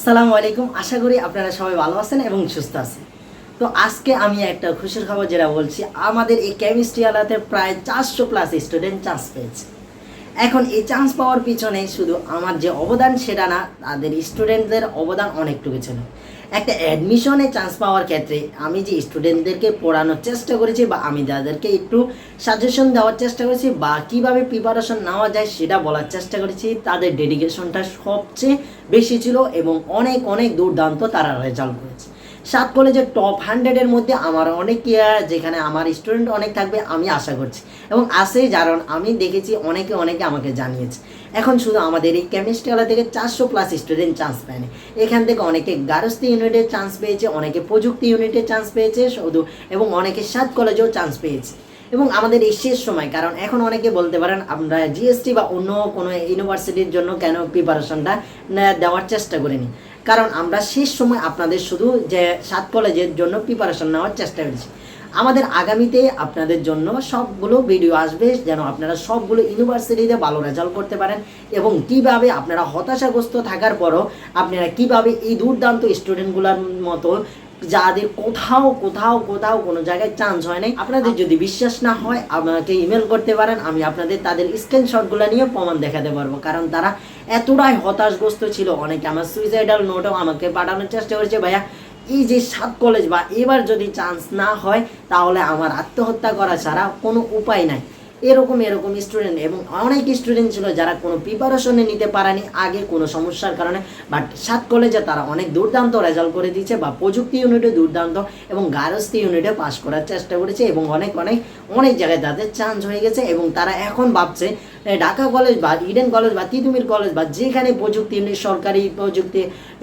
আসসালামু আলাইকুম। আশা করি আপনারা সবাই ভালো আছেন এবং সুস্থ আছেন। তো আজকে আমি একটা খুশির খবর যেটা বলছি, আমাদের এই কেমিস্ট্রি আলাতে প্রায় 400+ স্টুডেন্ট চান্স পেয়েছে। এখন এই চান্স পাওয়ার পিছনে শুধু আমার যে অবদান সেটা না, তাদের স্টুডেন্টদের অবদান অনেকটুকু ছিল। একটা অ্যাডমিশনে চান্স পাওয়ার ক্ষেত্রে আমি যে স্টুডেন্টদেরকে পড়ানোর চেষ্টা করেছি বা আমি যাদেরকে একটু সাজেশন দেওয়ার চেষ্টা করেছি বা কীভাবে প্রিপারেশন নেওয়া যায় সেটা বলার চেষ্টা করেছি, তাদের ডেডিকেশনটা সবচেয়ে বেশি ছিল এবং অনেক অনেক দুর্দান্ত তারা রেজাল্ট করেছে। 7 কলেজের টপ 100-এর মধ্যে আমার অনেক যেখানে আমার স্টুডেন্ট অনেক থাকবে আমি আশা করছি এবং আসেই, কারণ আমি দেখেছি অনেকে আমাকে জানিয়েছে। এখন শুধু আমাদের এই কেমিস্ট্রি আলা থেকে 400+ স্টুডেন্ট চান্স পায়নি। এখান থেকে অনেকে গার্হস্থ্য ইউনিটে চান্স পেয়েছে, অনেকে প্রযুক্তি ইউনিটে চান্স পেয়েছে শুধু, এবং অনেকে 7 কলেজেও চান্স পেয়েছে। এবং আমাদের এই শেষ সময়, কারণ এখন অনেকে বলতে পারেন আমরা জিএসটি বা অন্য কোনো ইউনিভার্সিটির জন্য কেন প্রিপারেশনটা দেওয়ার চেষ্টা করিনি, কারণ আমরা শেষ সময় আপনাদের শুধু যে 7 কলেজের জন্য প্রিপারেশন নেওয়ার চেষ্টা করেছি। আমাদের আগামীতে আপনাদের জন্য সবগুলো ভিডিও আসবে যেন আপনারা সবগুলো ইউনিভার্সিটিতে ভালো রেজাল্ট করতে পারেন এবং কিভাবে আপনারা হতাশাগ্রস্ত থাকার পরও আপনারা কিভাবে এই দুর্দান্ত স্টুডেন্টগুলোর মতো যাদের কোথাও কোথাও কোথাও কোনো জায়গায় চান্স হয় নাই, আপনাদের যদি বিশ্বাস না হয় আমাকে ইমেল করতে পারেন, আমি আপনাদের তাদের স্ক্রিনশটগুলো নিয়ে প্রমাণ দেখাতে পারবো। কারণ তারা এতটাই হতাশগ্রস্ত ছিল, অনেকে আমার সুইসাইডাল নোটও আমাকে পাঠানোর চেষ্টা করেছে, ভাইয়া এই যে 7 কলেজ বা এবার যদি চান্স না হয় তাহলে আমার আত্মহত্যা করা ছাড়া কোনো উপায় নাই। এরকম স্টুডেন্ট এবং অনেক স্টুডেন্ট ছিল যারা কোনো প্রিপারেশনে নিতে পারেনি আগে কোনো সমস্যার কারণে, বাট 7 কলেজে তারা অনেক দুর্দান্ত রেজাল্ট করে দিয়েছে বা প্রযুক্তি ইউনিটে দুর্দান্ত এবং গার্হস্থ্য ইউনিটে পাস করার চেষ্টা করেছে এবং অনেক জায়গায় তাদের চান্স হয়ে গেছে এবং তারা এখন ভাবছে ঢাকা কলেজ বা ইডেন কলেজ বা তিতুমির কলেজ বা যেখানে প্রযুক্তি ইউনিট, সরকারি প্রযুক্তি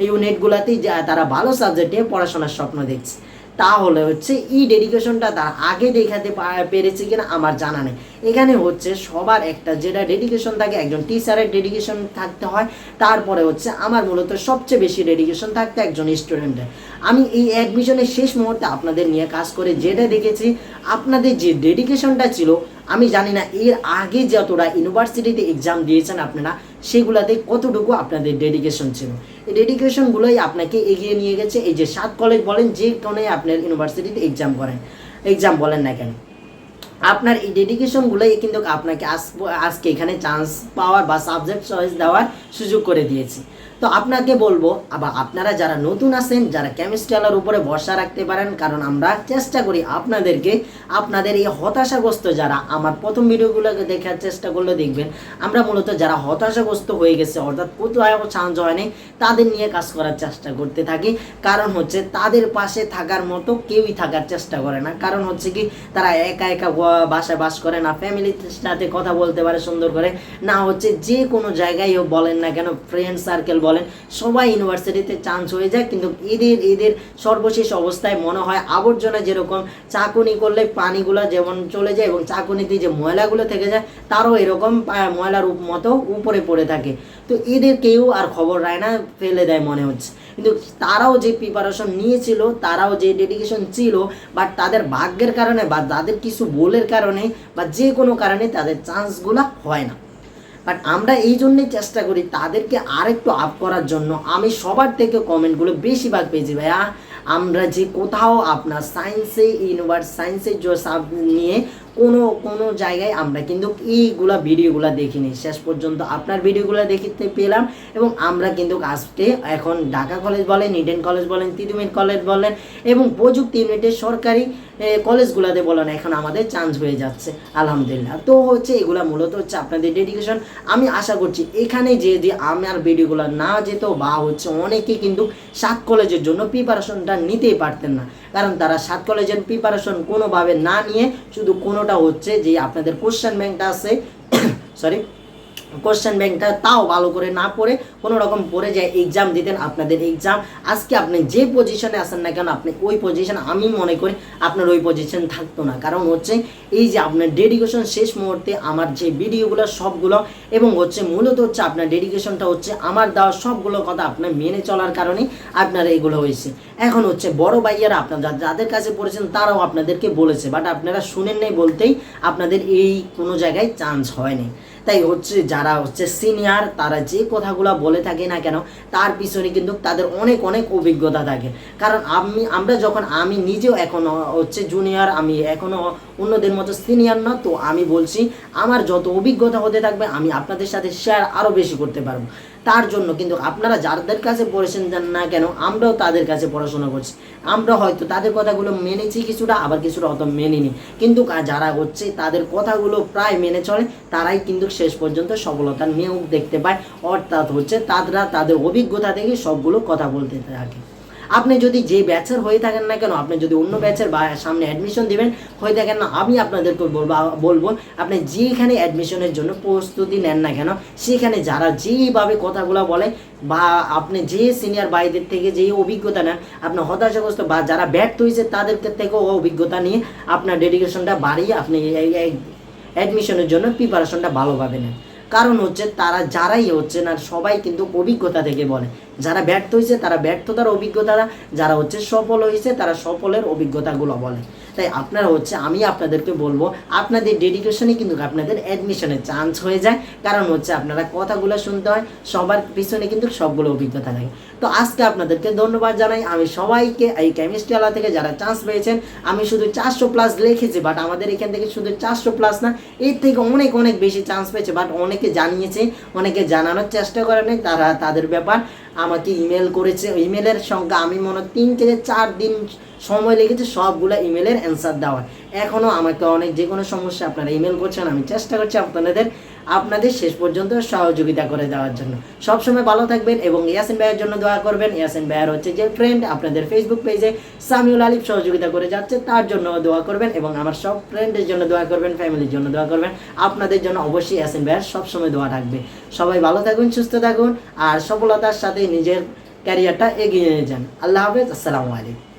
ইউনিটগুলোতেই তারা ভালো সাবজেক্টে পড়াশোনার স্বপ্ন দেখছে। তাহলে হচ্ছে এই ডেডিকেশনটা তারা আগে দেখাতে পেরেছে কিনা আমার জানা নেই। এখানে হচ্ছে সবার একটা যেটা ডেডিকেশন থাকে, একজন টিচারের ডেডিকেশন থাকতে হয়, তারপরে হচ্ছে আমার মূলত সবচেয়ে বেশি ডেডিকেশন থাকতে একজন স্টুডেন্টের। আমি এই অ্যাডমিশনের শেষ মুহূর্তে আপনাদের নিয়ে কাজ করে যেটা দেখেছি, আপনাদের যে ডেডিকেশনটা ছিল, আমি জানি না এর আগে যতটা ইউনিভার্সিটিতে এক্সাম দিয়েছেন আপনারা সেগুলোতে কতটুকু আপনাদের ডেডিকেশন ছিল। এই ডেডিকেশনগুলোই আপনাকে এগিয়ে নিয়ে গেছে। এই যে 7 কলেজ বলেন, যে কোনো আপনার ইউনিভার্সিটিতে এক্সাম বলেন না কেন, আপনার এই ডেডিকেশনগুলোই কিন্তু আপনাকে আজকে এখানে চান্স পাওয়ার বা সাবজেক্ট চয়েস দেওয়ার সুযোগ করে দিয়েছে। তো আপনাকে বলবো, আবার আপনারা যারা নতুন আছেন, যারা কেমিস্ট্রি আলার উপরে ভরসা রাখতে পারেন, কারণ আমরা চেষ্টা করি আপনাদেরকে আপনাদের এই হতাশাগ্রস্ত যারা আমার প্রথম ভিডিওগুলোকে দেখার চেষ্টা করলে দেখবেন আমরা মূলত যারা হতাশাগ্রস্ত হয়ে গেছে অর্থাৎ কোথাও চান্স হয়নি তাদের নিয়ে কাজ করার চেষ্টা করতে থাকি। কারণ হচ্ছে তাদের পাশে থাকার মতো কেউই থাকার চেষ্টা করে না। কারণ হচ্ছে কি, তারা একা একা বাসায় বাস করে না, ফ্যামিলির সাথে কথা বলতে পারে সুন্দর করে, না হচ্ছে যে কোনো জায়গায় বলেন না কেন, ফ্রেন্ড সার্কেল বলেন, সবাই ইউনিভার্সিটিতে চান্স হয়ে যায়। কিন্তু এদের সর্বশেষ অবস্থায় মনে হয় আবর্জনা যেরকম চাকুনি করলে পানিগুলো যেমন চলে যায় এবং চাকুনিতে যে ময়লাগুলো থেকে যায় তারও এরকম ময়লার মতো উপরে পড়ে থাকে। তো এদের কেউ আর খবর রায় না, ফেলে দেয় মনে হচ্ছে। কিন্তু তারাও যে প্রিপারেশন নিয়েছিল, তারাও যে ডেডিকেশন ছিল, বাট তাদের ভাগ্যের কারণে বা তাদের কিছু ভুলের কারণে বা যে কোনো কারণে তাদের চান্সগুলো হয় না। বাট আমরা এই জন্যই চেষ্টা করি তাদেরকে আরেকটু আপ করার জন্য। আমি সবার থেকে কমেন্টগুলো বেশিরভাগ পেয়েছি, ভাইয়া আমরা যে কোথাও আপনার সায়েন্সের যে সাব নিয়ে কোনো জায়গায় আমরা কিন্তু এইগুলা ভিডিওগুলো দেখিনি, শেষ পর্যন্ত আপনার ভিডিওগুলো দেখতে পেলাম এবং আমরা কিন্তু আজকে এখন ঢাকা কলেজ বলেন, ইডেন কলেজ বলেন, তিতুমির কলেজ বলেন এবং প্রযুক্তি ইউনিটের সরকারি কলেজগুলোতে বলেন এখন আমাদের চান্স হয়ে যাচ্ছে আলহামদুলিল্লাহ। তো হচ্ছে এগুলা মূলত হচ্ছে আপনাদের ডেডিকেশন। আমি আশা করছি এখানে যে আমার ভিডিওগুলো না যেত বা হচ্ছে অনেকে কিন্তু 7 কলেজের জন্য প্রিপারেশনটা নিতেই পারতেন না, কারণ তারা 7 কলেজের প্রিপারেশন কোনোভাবে না নিয়ে শুধু কোনোটা হচ্ছে যে আপনাদের কোশ্চেন ব্যাংকটা আছে কোশ্চেন ব্যাংকটা তাও ভালো করে না পড়ে কোনো রকম পড়ে যায় এক্সাম দিতেন। আপনাদের এক্সাম আজকে আপনি যে পজিশনে আসেন না কেন, আপনি ওই পজিশন, আমি মনে করি আপনার ওই পজিশন থাকতো না। কারণ হচ্ছে এই যে আপনার ডেডিকেশন শেষ মুহূর্তে আমার যে ভিডিওগুলো সবগুলো এবং হচ্ছে মূলত হচ্ছে আপনার ডেডিকেশনটা হচ্ছে আমার দেওয়া সবগুলো কথা আপনার মেনে চলার কারণে আপনার এগুলো হয়েছে। এখন হচ্ছে বড় ভাইয়ারা আপনারা যাদের কাছে পড়েছেন তারাও আপনাদেরকে বলেছে, বাট আপনারা শুনেন নাই বলতেই আপনাদের এই কোনো জায়গায় চান্স হয়নি। তাই হচ্ছে যারা হচ্ছে সিনিয়র তারা যে কথাগুলো বলে থাকে না কেন তার পিছনে কিন্তু তাদের অনেক অনেক অভিজ্ঞতা থাকে। কারণ আমরা যখন আমি নিজেও এখনও হচ্ছে জুনিয়র, আমি এখনও অন্যদের মতো সিনিয়র না, তো আমি বলছি আমার যত অভিজ্ঞতা হতে থাকবে আমি আপনাদের সাথে শেয়ার আরও বেশি করতে পারবো। তার জন্য কিন্তু আপনারা যাদের কাছে পড়েছেন না কেন আমরাও তাদের কাছে পড়াশোনা করছি, আমরা হয়তো তাদের কথাগুলো মেনেছি কিছুটা, আবার কিছুটা অত মেনিনি, কিন্তু যারা হচ্ছে তাদের কথাগুলো প্রায় মেনে চলে তারাই কিন্তু শেষ পর্যন্ত সফলতার মুখ দেখতে পায়। অর্থাৎ হচ্ছে তারা তাদের অভিজ্ঞতা থেকে সবগুলো কথা বলতে থাকে। আপনি যদি যে ব্যাচের হয়ে থাকেন না কেন, আপনি যদি অন্য ব্যাচের বা সামনে অ্যাডমিশন দিবেন হয়ে থাকেন না, আমি আপনাদেরকে বলবো আপনি যেখানে অ্যাডমিশনের জন্য প্রস্তুতি নেন না কেন সেখানে যারা যেভাবে কথাগুলো বলে বা আপনি যে সিনিয়র ভাইদের থেকে যে অভিজ্ঞতা নেন, আপনার হতাশাগ্রস্ত বা যারা ব্যর্থ হয়েছে তাদের থেকেও অভিজ্ঞতা নিয়ে আপনার ডেডিকেশনটা বাড়িয়ে আপনি এই অ্যাডমিশনের জন্য প্রিপারেশনটা ভালোভাবে নেন। কারণ হচ্ছে তারা যারাই হচ্ছে না সবাই কিন্তু অভিজ্ঞতা থেকে বলে, যারা ব্যর্থ হয়েছে তারা ব্যর্থতার অভিজ্ঞতা, যারা হচ্ছে সফল হয়েছে তারা সফলের অভিজ্ঞতাগুলো বলে। তাই আপনারা হচ্ছে আমি আপনাদেরকে বলবো আপনাদের ডেডিকেশনে কিন্তু আপনাদের অ্যাডমিশনের চান্স হয়ে যায়। কারণ হচ্ছে আপনারা কথাগুলো শুনতে হয়, সবার পিছনে কিন্তু সবগুলো অভিজ্ঞতা থাকে। তো আজকে আপনাদেরকে ধন্যবাদ জানাই আমি সবাইকে এই কেমিস্ট্রি আলা থেকে যারা চান্স পেয়েছেন। আমি শুধু 400+ লিখেছি, বাট আমাদের এখান থেকে শুধু 400+ না, এর থেকে অনেক অনেক বেশি চান্স পেয়েছে, বাট অনেকে জানিয়েছে, অনেকে জানানোর চেষ্টা করে নেই, তারা তাদের ব্যাপার। আমাকে ইমেল করেছে, ইমেলের সংখ্যা আমি মনে হয় 3 থেকে 4 দিন সময় লেগেছে সবগুলো ইমেলের অ্যান্সার দেওয়ার। এখনও আমাকে অনেক যে কোনো সমস্যা আপনারা ইমেল করছেন, আমি চেষ্টা করছি আপনাদের শেষ পর্যন্ত সহযোগিতা করে দেওয়ার জন্য। সবসময় ভালো থাকবেন এবং ইয়াসিন ভাইয়ের জন্য দোয়া করবেন। ইয়াসিন ভাইয়ের হচ্ছে যে ফ্রেন্ড আপনাদের ফেসবুক পেজে সামিউল আলিফ সহযোগিতা করে যাচ্ছে, তার জন্য দোয়া করবেন এবং আমার সব ফ্রেন্ডের জন্য দোয়া করবেন, ফ্যামিলির জন্য দোয়া করবেন। আপনাদের জন্য অবশ্যই ইয়াসিন ভাইয়ের সবসময় দোয়া থাকবে। সবাই ভালো থাকুন, সুস্থ থাকুন আর সফলতার সাথে নিজের ক্যারিয়ারটা এগিয়ে নিয়ে যান। আল্লাহ হাফেজ, আসসালামু আলাইকুম।